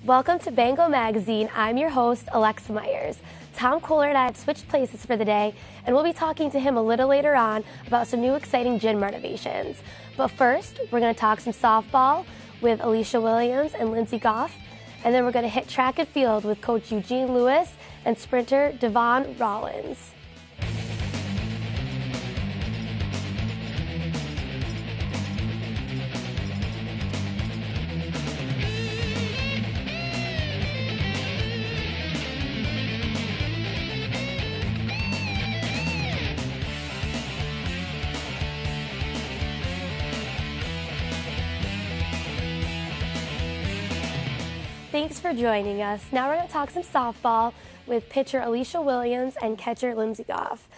Welcome to Bango Magazine. I'm your host, Alexa Myers. Tom Koller and I have switched places for the day, and we'll be talking to him a little later on about some new exciting gym renovations. But first, we're going to talk some softball with Aleesha Williams and Lindsay Goff, and then we're going to hit track and field with Coach Eugene Lewis and sprinter Davon Rollins. Thanks for joining us. Now we're going to talk some softball with pitcher Aleesha Williams and catcher Lindsay Goff.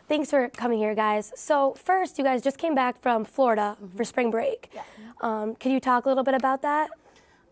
Thanks for coming here, guys. So first, you guys just came back from Florida for spring break. Yeah. Can you talk a little bit about that?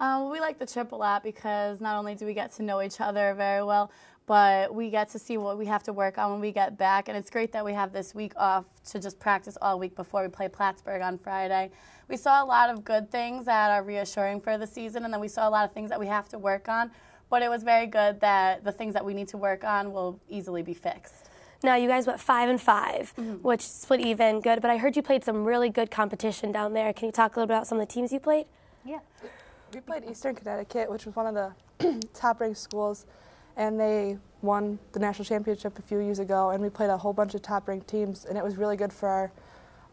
We like the trip a lot because not only do we get to know each other very well, but we get to see what we have to work on when we get back. And it's great that we have this week off to just practice all week before we play Plattsburgh on Friday. We saw a lot of good things that are reassuring for the season, and then we saw a lot of things that we have to work on. But it was very good that the things that we need to work on will easily be fixed. Now, you guys went 5-5, which split even, good. But I heard you played some really good competition down there. Can you talk a little bit about some of the teams you played? Yeah. We played Eastern Connecticut, which was one of the top-ranked schools, and they won the national championship a few years ago. And we played a whole bunch of top-ranked teams, and it was really good for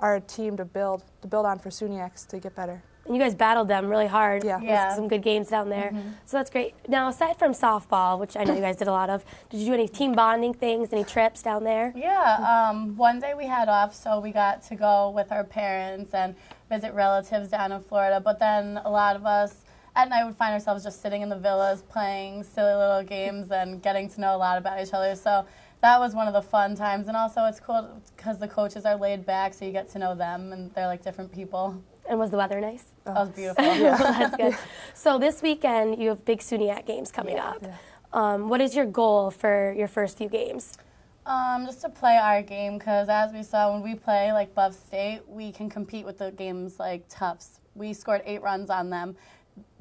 our team to build on for SUNY to get better. And you guys battled them really hard. Yeah. Some good games down there. So that's great. Now, aside from softball, which I know you guys did a lot of, did you do any team bonding things, any trips down there? Yeah. One day we had off, so we got to go with our parents and visit relatives down in Florida. But then a lot of us at night would find ourselves just sitting in the villas playing silly little games and getting to know a lot about each other. So that was one of the fun times. And also it's cool because the coaches are laid back, so you get to know them, and they're like different people. And was the weather nice? That was beautiful. Well, that's good. So this weekend, you have big SUNY games coming up. Yeah. What is your goal for your first few games? Just to play our game, because as we saw when we play like Buff State, we can compete with the games like Tufts. We scored 8 runs on them.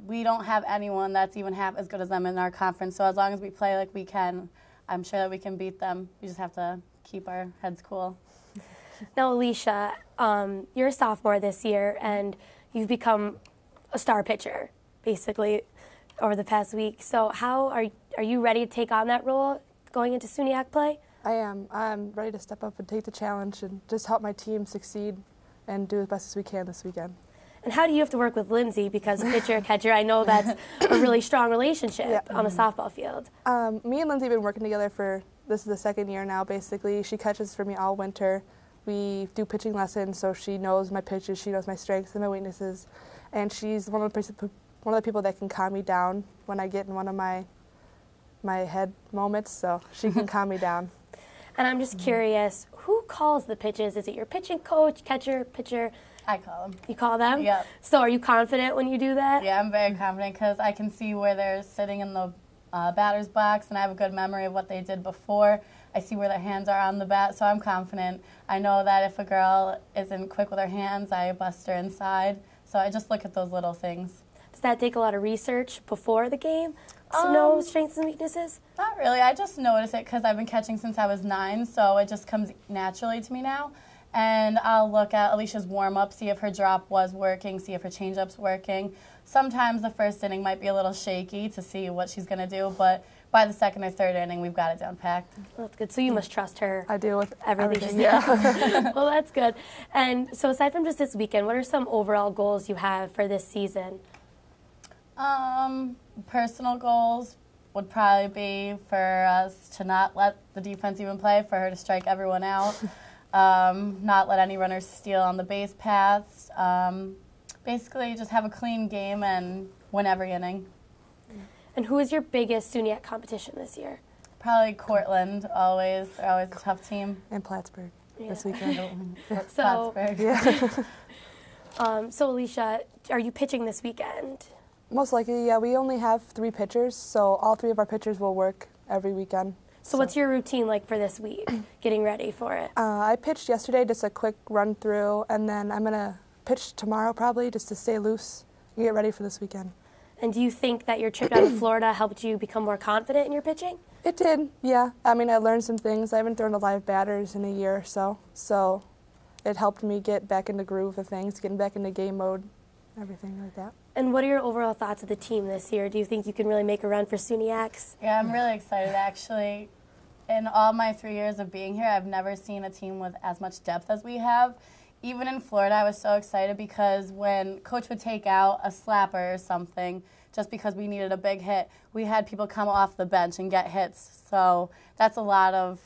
We don't have anyone that's even half as good as them in our conference, so as long as we play like we can, I'm sure that we can beat them. We just have to keep our heads cool. Now, Aleesha, you're a sophomore this year, and you've become a star pitcher, basically, over the past week. So how are you ready to take on that role going into SUNY play? I am. I'm ready to step up and take the challenge and just help my team succeed and do as best as we can this weekend. And how do you have to work with Lindsay? Because pitcher-catcher, I know that's a really strong relationship on the softball field. Me and Lindsay have been working together this is the second year now, basically. She catches for me all winter. We do pitching lessons, so she knows my pitches, she knows my strengths and my weaknesses. And she's one of the people that can calm me down when I get in one of my head moments, so she can calm me down. And I'm just curious, who calls the pitches? Is it your pitching coach, catcher, pitcher? I call them. You call them? Yep. So are you confident when you do that? Yeah, I'm very confident because I can see where they're sitting in the batter's box, and I have a good memory of what they did before. I see where their hands are on the bat, so I'm confident. I know that if a girl isn't quick with her hands, I bust her inside. So I just look at those little things. Does that take a lot of research before the game to know strengths and weaknesses? Not really. I just notice it because I've been catching since I was 9, so it just comes naturally to me now. And I'll look at Aleesha's warm-up, see if her drop was working, see if her change-up's working. Sometimes the first inning might be a little shaky to see what she's going to do, but by the second or third inning, we've got it down packed. Well, that's good. So you must trust her. I do with everything. Yeah. Well, that's good. And so aside from just this weekend, what are some overall goals you have for this season? Personal goals would probably be for us to not let the defense even play, for her to strike everyone out. Not let any runners steal on the base paths. Basically, just have a clean game and win every inning. And who is your biggest SUNY competition this year? Probably Cortland, always. They're always a tough team. And Plattsburgh this weekend. Plattsburgh. Yeah. So, Aleesha, are you pitching this weekend? Most likely, yeah. We only have 3 pitchers, so all 3 of our pitchers will work every weekend. So what's your routine like for this week, getting ready for it? I pitched yesterday, just a quick run through, and then I'm going to pitch tomorrow probably just to stay loose and get ready for this weekend. And do you think that your trip down to Florida helped you become more confident in your pitching? It did, yeah. I mean, I learned some things. I haven't thrown to live batters in a year or so, so it helped me get back in the groove of things, getting back into game mode, everything like that. And what are your overall thoughts of the team this year? Do you think you can really make a run for SUNYACs? Yeah, I'm really excited, actually. In all my 3 years of being here, I've never seen a team with as much depth as we have. Even in Florida, I was so excited because when Coach would take out a slapper or something, just because we needed a big hit, we had people come off the bench and get hits. So that's a lot of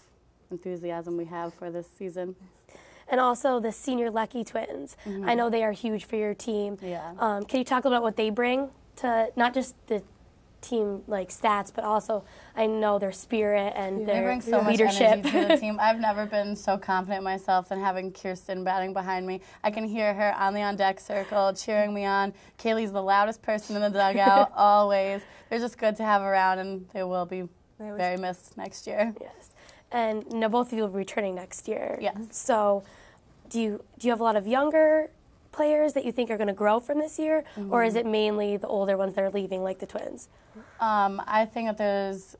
enthusiasm we have for this season. And also the senior Lecky twins. I know they are huge for your team. Yeah. Can you talk about what they bring to not just the team like stats, but also I know their spirit and their they bring so leadership. much energy to the team. I've never been so confident in myself than having Kirsten batting behind me. I can hear her on the on-deck circle cheering me on. Kaylee's the loudest person in the dugout, always. They're just good to have around, and they will be very missed next year. Yes. And now both of you will be returning next year. Yes. So do you have a lot of younger players that you think are going to grow from this year, or is it mainly the older ones that are leaving, like the twins? I think that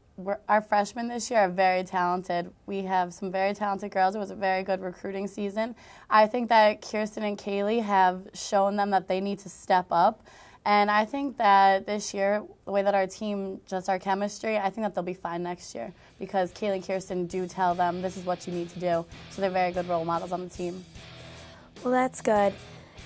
our freshmen this year are very talented. We have some very talented girls. It was a very good recruiting season. I think that Kirsten and Kaylee have shown them that they need to step up. And I think that this year, the way that our team, just our chemistry, I think that they'll be fine next year because Kaylee and Kirsten do tell them this is what you need to do. So they're very good role models on the team. Well, that's good.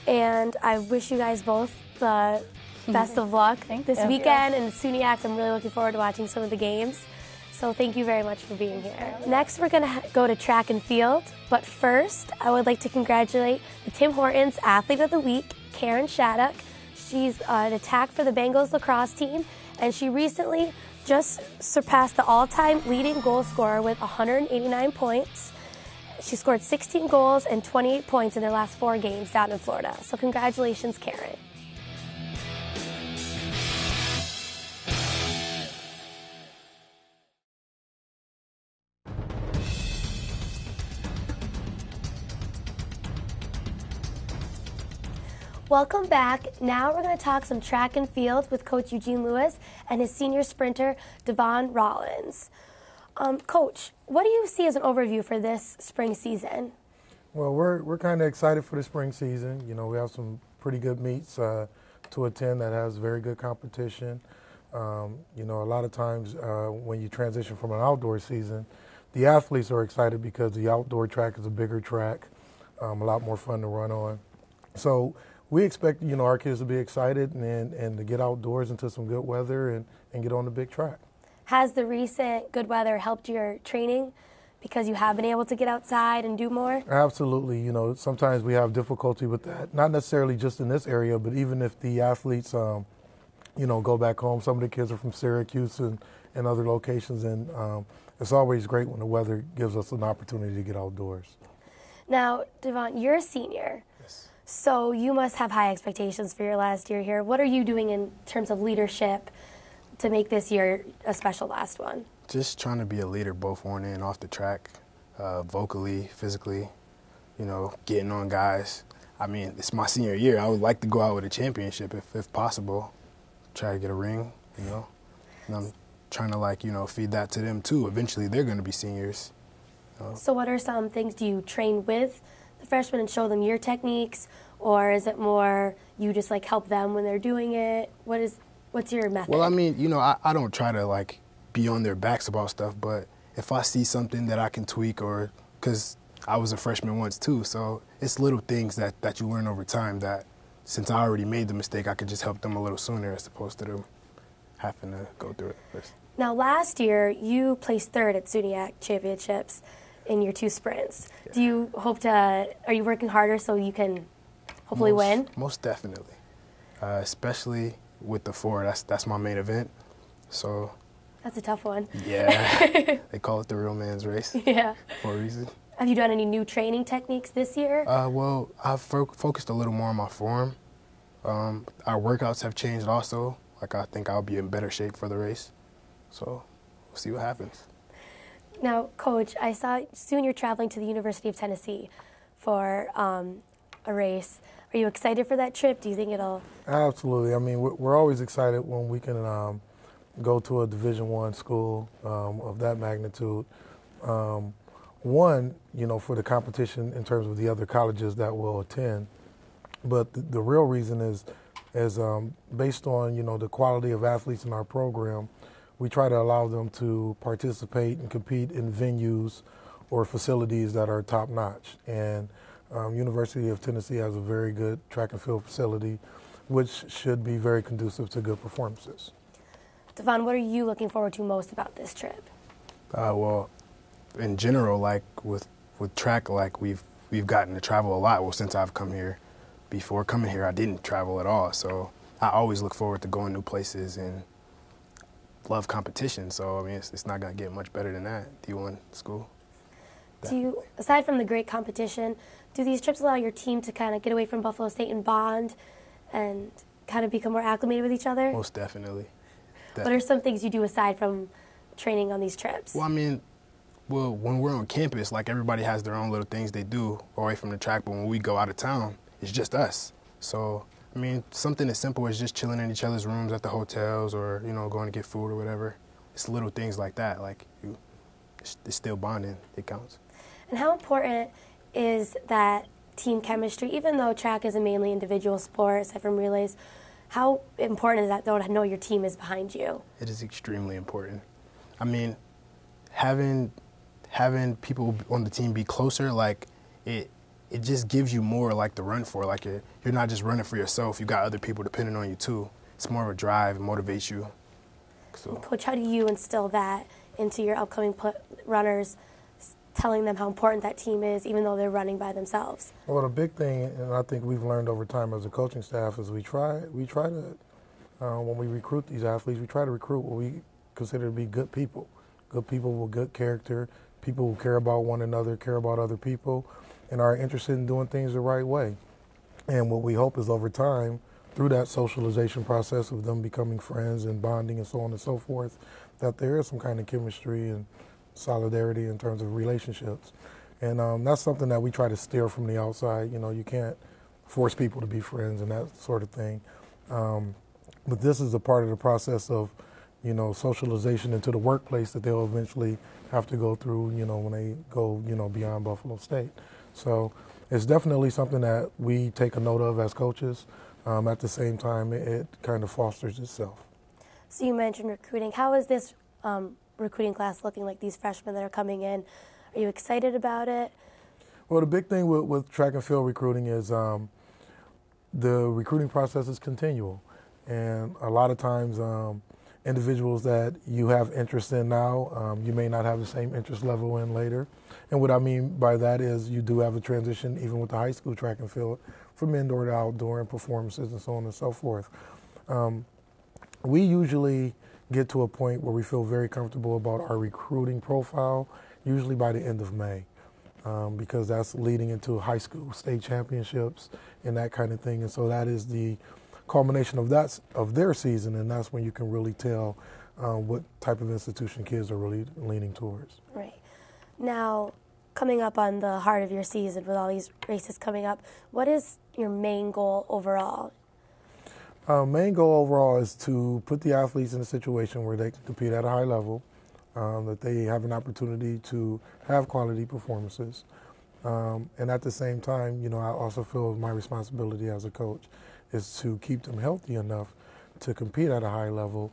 And I wish you guys both the best of luck this weekend and SUNYACs. I'm really looking forward to watching some of the games. So thank you very much for being here. Next, we're going to go to track and field. But first, I would like to congratulate the Tim Hortons Athlete of the Week, Karen Shattuck. She's an attack for the Bengals lacrosse team, and she recently just surpassed the all-time leading goal scorer with 189 points. She scored 16 goals and 28 points in their last 4 games down in Florida. So congratulations, Karen. Welcome back. Now we're going to talk some track and field with Coach Eugene Lewis and his senior sprinter, Davon Rollins. Coach, what do you see as an overview for this spring season? Well, we're kind of excited for the spring season. You know, we have some pretty good meets to attend that has very good competition. You know, a lot of times when you transition from an outdoor season, the athletes are excited because the outdoor track is a bigger track, a lot more fun to run on. So we expect, you know, our kids to be excited and to get outdoors into some good weather and get on the big track. Has the recent good weather helped your training because you have been able to get outside and do more? Absolutely. You know, sometimes we have difficulty with that, not necessarily just in this area, but even if the athletes, you know, go back home. Some of the kids are from Syracuse and other locations, and it's always great when the weather gives us an opportunity to get outdoors. Now, Davon, you're a senior. Yes. So you must have high expectations for your last year here. What are you doing in terms of leadership to make this year a special last one? Just trying to be a leader both on and off the track, vocally, physically, you know, getting on guys. I mean, it's my senior year. I would like to go out with a championship if possible, try to get a ring, you know. And I'm trying to, like, you know, feed that to them too. Eventually they're going to be seniors. So what are some things, do you train with the freshmen and show them your techniques, or is it more you just like help them when they're doing it? What's your method? Well, I mean, you know, I don't try to like be on their backs about stuff, but if I see something that I can tweak, or because I was a freshman once too, so it's little things that you learn over time that since I already made the mistake, I could just help them a little sooner as opposed to them having to go through it first. Now, last year, you placed 3rd at SUNY Championships in your 2 sprints. Yeah. Do you hope to, are you working harder so you can hopefully win? Most definitely, especially with the 4. That's my main event, so. That's a tough one. Yeah, they call it the real man's race. Yeah. For a reason. Have you done any new training techniques this year? Well, I've focused a little more on my form. Our workouts have changed also. Like, I think I'll be in better shape for the race. So we'll see what happens. Now, Coach, I saw soon you're traveling to the University of Tennessee for a race. Are you excited for that trip? Do you think it'll? Absolutely. I mean, we're always excited when we can go to a Division I school of that magnitude. One, for the competition in terms of the other colleges that will attend. But the real reason is based on, the quality of athletes in our program, we try to allow them to participate and compete in venues or facilities that are top notch. And University of Tennessee has a very good track and field facility, which should be very conducive to good performances. Davon, what are you looking forward to most about this trip? Well, in general, like with track, like we've gotten to travel a lot. Well, since I've come here. Before coming here, I didn't travel at all. So I always look forward to going new places and love competition. So, I mean, it's not going to get much better than that, D1 school. Do you, aside from the great competition, do these trips allow your team to kind of get away from Buffalo State and bond and kind of become more acclimated with each other? Most definitely. What are some things you do aside from training on these trips? Well, I mean, when we're on campus, like everybody has their own little things they do away from the track, but when we go out of town, it's just us. So, I mean, something as simple as just chilling in each other's rooms at the hotels or, going to get food or whatever. It's little things like that. Like, it's still bonding. It counts. And how important is that team chemistry, even though track is a mainly individual sport, aside from relays, how important is that, though, to know your team is behind you? It is extremely important. I mean, having people on the team be closer, like, it just gives you more, like, to run for. Like, you're not just running for yourself. You got other people depending on you, too. It's more of a drive. It motivates you. So. Coach, how do you instill that into your upcoming runners, telling them how important that team is, even though they're running by themselves? Well, the big thing, and I think we've learned over time as a coaching staff, is we try to, when we recruit these athletes, we try to recruit what we consider to be good people with good character, people who care about one another, care about other people, and are interested in doing things the right way. And what we hope is over time, through that socialization process of them becoming friends and bonding and so on and so forth, that there is some kind of chemistry and solidarity in terms of relationships. And that's something that we try to steer from the outside. You can't force people to be friends and that sort of thing. But this is a part of the process of, socialization into the workplace that they'll eventually have to go through, when they go, beyond Buffalo State. So it's definitely something that we take a note of as coaches. At the same time, it kind of fosters itself. So you mentioned recruiting. How is this recruiting class looking, like these freshmen that are coming in? Are you excited about it? Well, the big thing with track and field recruiting is the recruiting process is continual. And a lot of times individuals that you have interest in now, you may not have the same interest level in later. And what I mean by that is you do have a transition, even with the high school track and field, from indoor to outdoor and performances and so on and so forth. We usually get to a point where we feel very comfortable about our recruiting profile, usually by the end of May, because that's leading into high school state championships and that kind of thing. And so that is the culmination of their season, and that's when you can really tell what type of institution kids are really leaning towards. Right. Now, coming up on the heart of your season with all these races coming up, what is your main goal overall? Main goal overall is to put the athletes in a situation where they can compete at a high level, that they have an opportunity to have quality performances. And at the same time, I also feel my responsibility as a coach is to keep them healthy enough to compete at a high level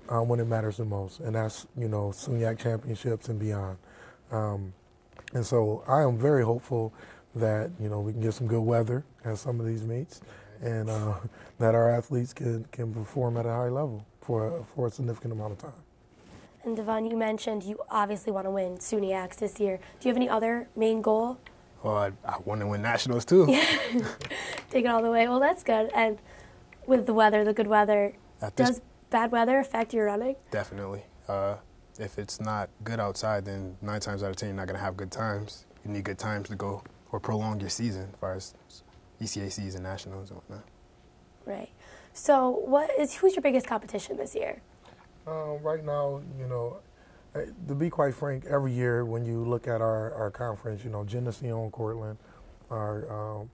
when it matters the most. And that's, SUNY championships and beyond. And so I am very hopeful that, we can get some good weather at some of these meets and that our athletes can perform at a high level for a significant amount of time. And Davon, you mentioned you obviously want to win SUNY this year. Do you have any other main goal? Well, I want to win nationals too. Take it all the way. Well, that's good. And with the weather, the good weather, does bad weather affect your running? Definitely. If it's not good outside, then 9 times out of 10 you're not going to have good times. You need good times to go or prolong your season as far as ECACs and nationals and whatnot. Right. So who's your biggest competition this year? Right now, to be quite frank, every year when you look at our conference, Geneseo and Cortland are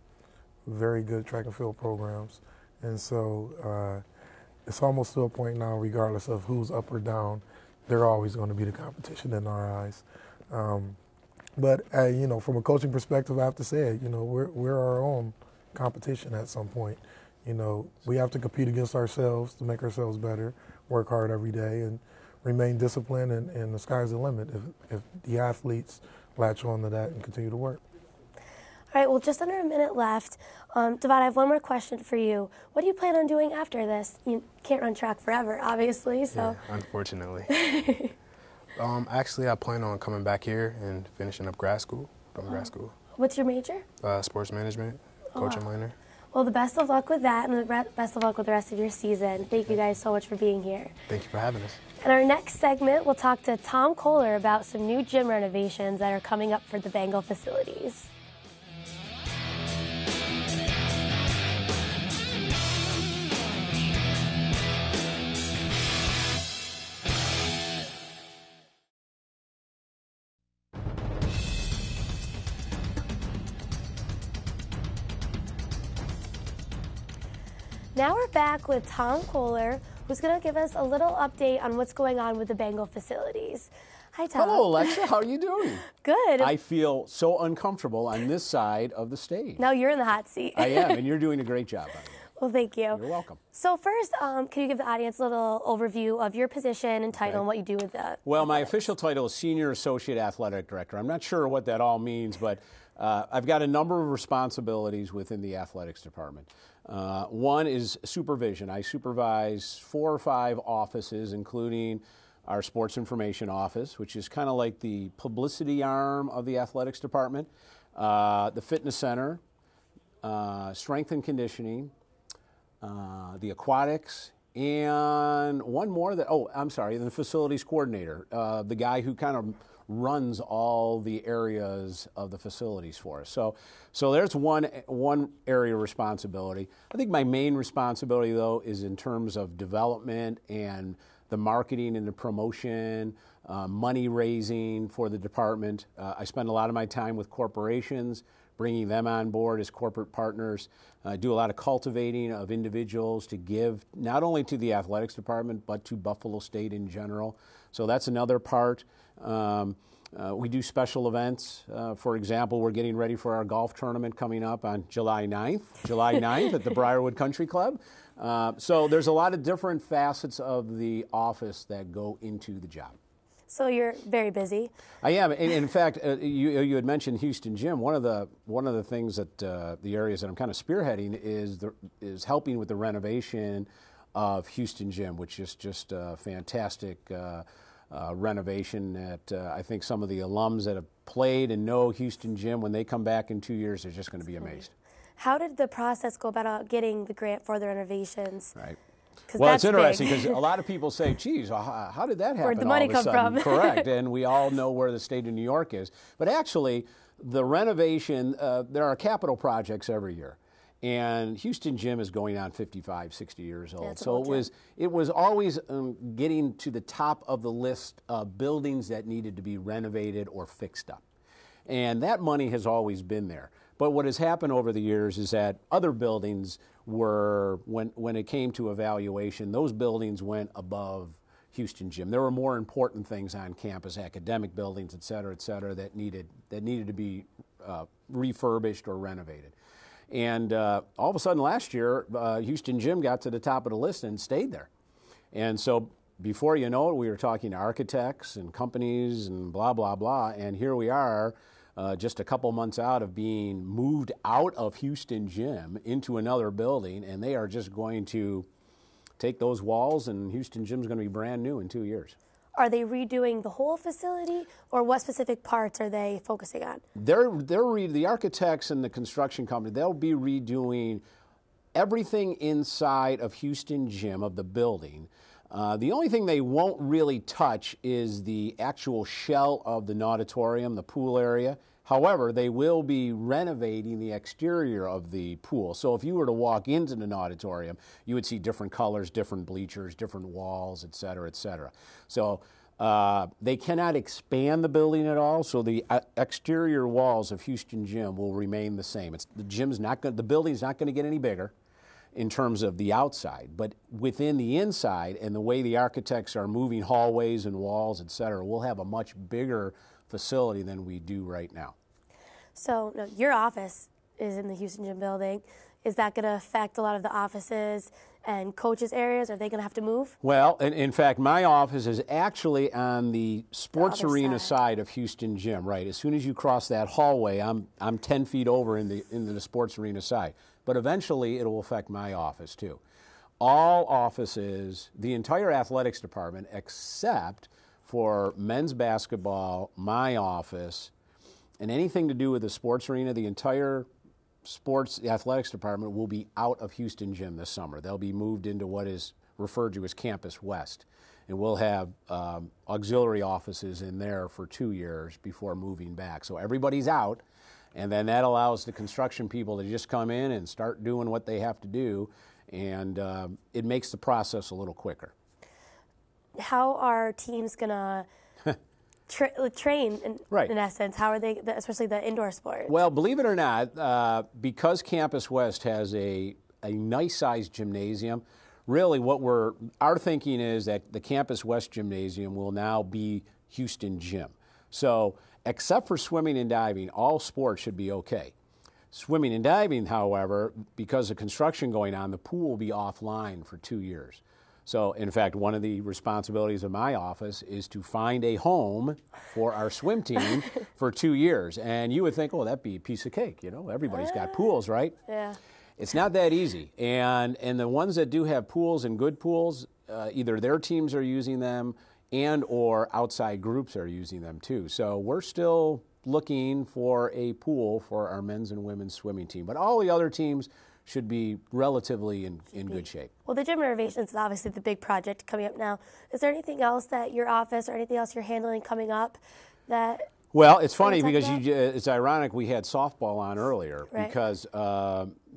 very good track and field programs. And so it's almost to a point now, regardless of who's up or down, they're always going to be the competition in our eyes. But from a coaching perspective, I have to say it, we're our own competition at some point. We have to compete against ourselves to make ourselves better, work hard every day, and remain disciplined, and the sky's the limit if the athletes latch on to that and continue to work. All right, well, just under a minute left. Davon, I have one more question for you. What do you plan on doing after this? You can't run track forever, obviously, so. Yeah, unfortunately. Actually, I plan on coming back here and finishing up grad school, grad school. What's your major? Sports management, coaching minor. Well, the best of luck with that, and the best of luck with the rest of your season. Thank you guys so much for being here. Thank you for having us. In our next segment, we'll talk to Tom Koller about some new gym renovations that are coming up for the Bengal facilities. Now we're back with Tom Koller, who's going to give us a little update on what's going on with the Bengal facilities. Hi, Tom. Hello, Aleesha. How are you doing? Good. I feel so uncomfortable on this side of the stage. Now you're in the hot seat. I am, and you're doing a great job. Well, thank you. You're welcome. So first, can you give the audience a little overview of your position and title and what you do with the Well, my athletics? official title is Senior Associate Athletic Director. I'm not sure what that all means, but I've got a number of responsibilities within the athletics department. One is supervision. I supervise 4 or 5 offices, including our sports information office, which is kind of like the publicity arm of the athletics department, the fitness center, strength and conditioning, the aquatics, and one more that, the facilities coordinator, the guy who kind of runs all the areas of the facilities for us. So there's one area of responsibility. I think my main responsibility, though, is in terms of development and the marketing and the promotion, money raising for the department. I spend a lot of my time with corporations, bringing them on board as corporate partners. Do a lot of cultivating of individuals to give not only to the athletics department, but to Buffalo State in general. So that's another part. We do special events. For example, we're getting ready for our golf tournament coming up on July 9th at the Briarwood Country Club. So there's a lot of different facets of the office that go into the job. So you're very busy. I am, and in fact, you had mentioned Houston Gym. One of the things that the areas that I'm kind of spearheading is helping with the renovation of Houston Gym, which is just a fantastic renovation that I think some of the alums that have played and know Houston Gym, when they come back in 2 years, they're just going to be amazed. How did the process go about getting the grant for the renovations? Right. Well, it's interesting because a lot of people say, geez, how did that happen? Where'd the money all of a come sudden? from? Correct, and we all know where the state of New York is. But actually, the renovation, there are capital projects every year. And Houston Gym is going on 55, 60 years old. Yeah, so it was always getting to the top of the list of buildings that needed to be renovated or fixed up. And that money has always been there. But what has happened over the years is that other buildings were, when it came to evaluation, those buildings went above Houston Gym. There were more important things on campus, academic buildings, et cetera, that needed to be refurbished or renovated. And all of a sudden last year, Houston Gym got to the top of the list and stayed there. And so before you know it, we were talking to architects and companies and blah, blah, blah. And here we are, just a couple months out of being moved out of Houston Gym into another building, and they are just going to take those walls, and Houston Gym's going to be brand new in 2 years. Are they redoing the whole facility, or what specific parts are they focusing on? The architects and the construction company, they'll be redoing everything inside of Houston Gym, of the building. The only thing they won't really touch is the actual shell of the nauditorium, the pool area. However, they will be renovating the exterior of the pool. So if you were to walk into the nauditorium, you would see different colors, different bleachers, different walls, et cetera, et cetera. So They cannot expand the building at all, so the exterior walls of Houston Gym will remain the same. The building's not going to get any bigger in terms of the outside, but within the inside and the way the architects are moving hallways and walls, et cetera, we'll have a much bigger facility than we do right now. So your office is in the Houston Gym building. Is that going to affect a lot of the offices and coaches' areas? Are they going to have to move? Well, in fact, my office is actually on the sports arena side of Houston Gym, right? As soon as you cross that hallway, I'm 10 feet over in the sports arena side. But eventually, it will affect my office, too. All offices, the entire athletics department, except for men's basketball, my office, and anything to do with the sports arena, the entire the athletics department will be out of Houston Gym this summer. They'll be moved into what is referred to as Campus West. And we'll have auxiliary offices in there for 2 years before moving back. So everybody's out, and then that allows the construction people to just come in and start doing what they have to do, and it makes the process a little quicker. How are teams going to train, in essence? How are they, especially the indoor sports? Well, believe it or not, because Campus West has a nice-sized gymnasium, really our thinking is that the Campus West gymnasium will now be Houston Gym. So except for swimming and diving, all sports should be okay. Swimming and diving, however, because of construction going on, the pool will be offline for 2 years. So, in fact, one of the responsibilities of my office is to find a home for our swim team for 2 years. And you would think, oh, that'd be a piece of cake, everybody's got pools, right? Yeah. It's not that easy. And the ones that do have pools and good pools, either their teams are using them and or outside groups are using them too. So we're still looking for a pool for our men's and women's swimming team. But all the other teams should be relatively in good shape. Well, the gym renovations is obviously the big project coming up now. Is there anything else that your office or anything else you're handling coming up that... Well, it's funny because it's ironic we had softball on earlier, right, because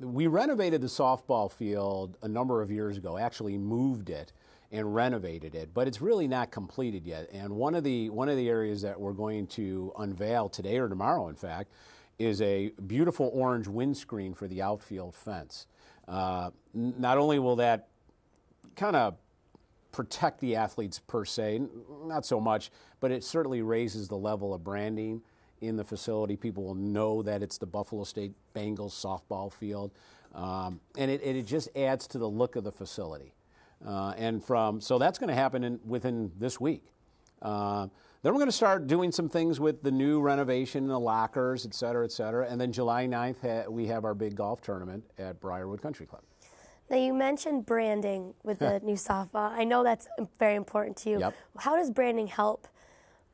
we renovated the softball field a number of years ago, actually moved it and renovated it, but it's really not completed yet. And one of the areas that we're going to unveil today or tomorrow, in fact, is a beautiful orange windscreen for the outfield fence. Not only will that kind of protect the athletes per se, not so much, but it certainly raises the level of branding in the facility. People will know that it's the Buffalo State Bengals softball field, and it just adds to the look of the facility. So that's going to happen within this week. Then we're going to start doing some things with the new renovation, the lockers, et cetera, and then July 9th, we have our big golf tournament at Briarwood Country Club. Now, you mentioned branding with the new softball. I know that's very important to you. Yep. How does branding help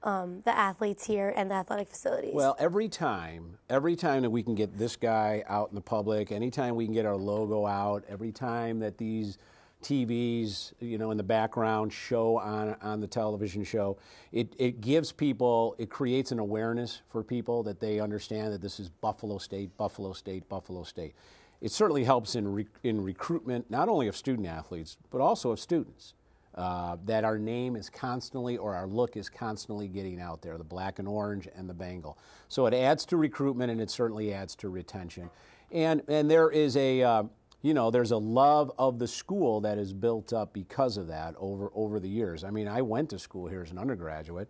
the athletes here and the athletic facilities? Well, every time that we can get this guy out in the public, anytime we can get our logo out, every time that these TVs, in the background show on the television show, it gives people, it creates an awareness for people that they understand that this is Buffalo State, Buffalo State, Buffalo State. It certainly helps in recruitment, not only of student athletes, but also of students, that our name is constantly, or our look is constantly getting out there, the black and orange and the Bengal. So it adds to recruitment, and it certainly adds to retention. And there is there's a love of the school that is built up because of that over the years. I mean, I went to school here as an undergraduate,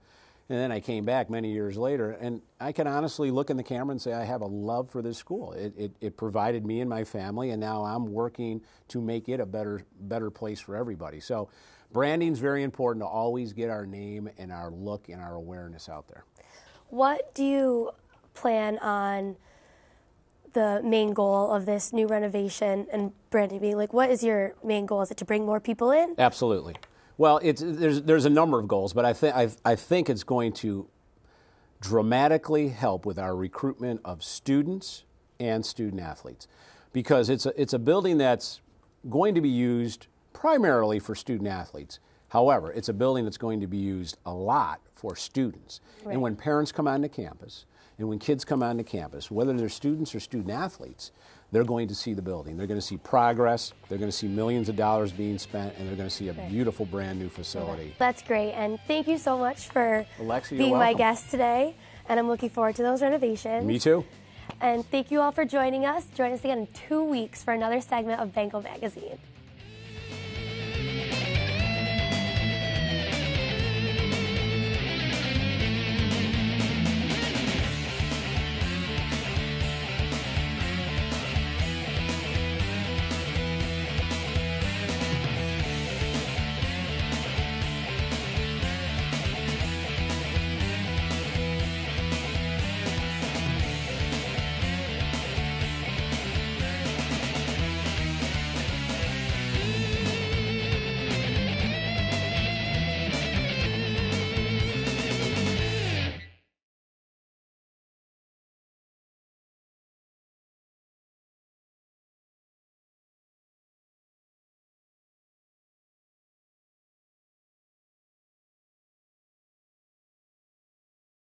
and then I came back many years later, and I can honestly look in the camera and say I have a love for this school. It provided me and my family, and now I'm working to make it a better place for everybody. So branding is very important, to always get our name and our look and our awareness out there. What do you plan on the main goal of this new renovation and branding being? Like, what is your main goal? Is it to bring more people in? Absolutely. Well, there's a number of goals, but I think it's going to dramatically help with our recruitment of students and student athletes, because it's a building that's going to be used primarily for student athletes. However, it's a building that's going to be used a lot for students. Right. And when parents come onto campus, and when kids come onto campus, whether they're students or student athletes, they're going to see the building. They're going to see progress. They're going to see millions of dollars being spent, and they're going to see a beautiful brand new facility. That's great, and thank you so much for Alexa, you're being my welcome. guest today, and I'm looking forward to those renovations. Me too. And thank you all for joining us. Join us again in 2 weeks for another segment of Bengal Magazine.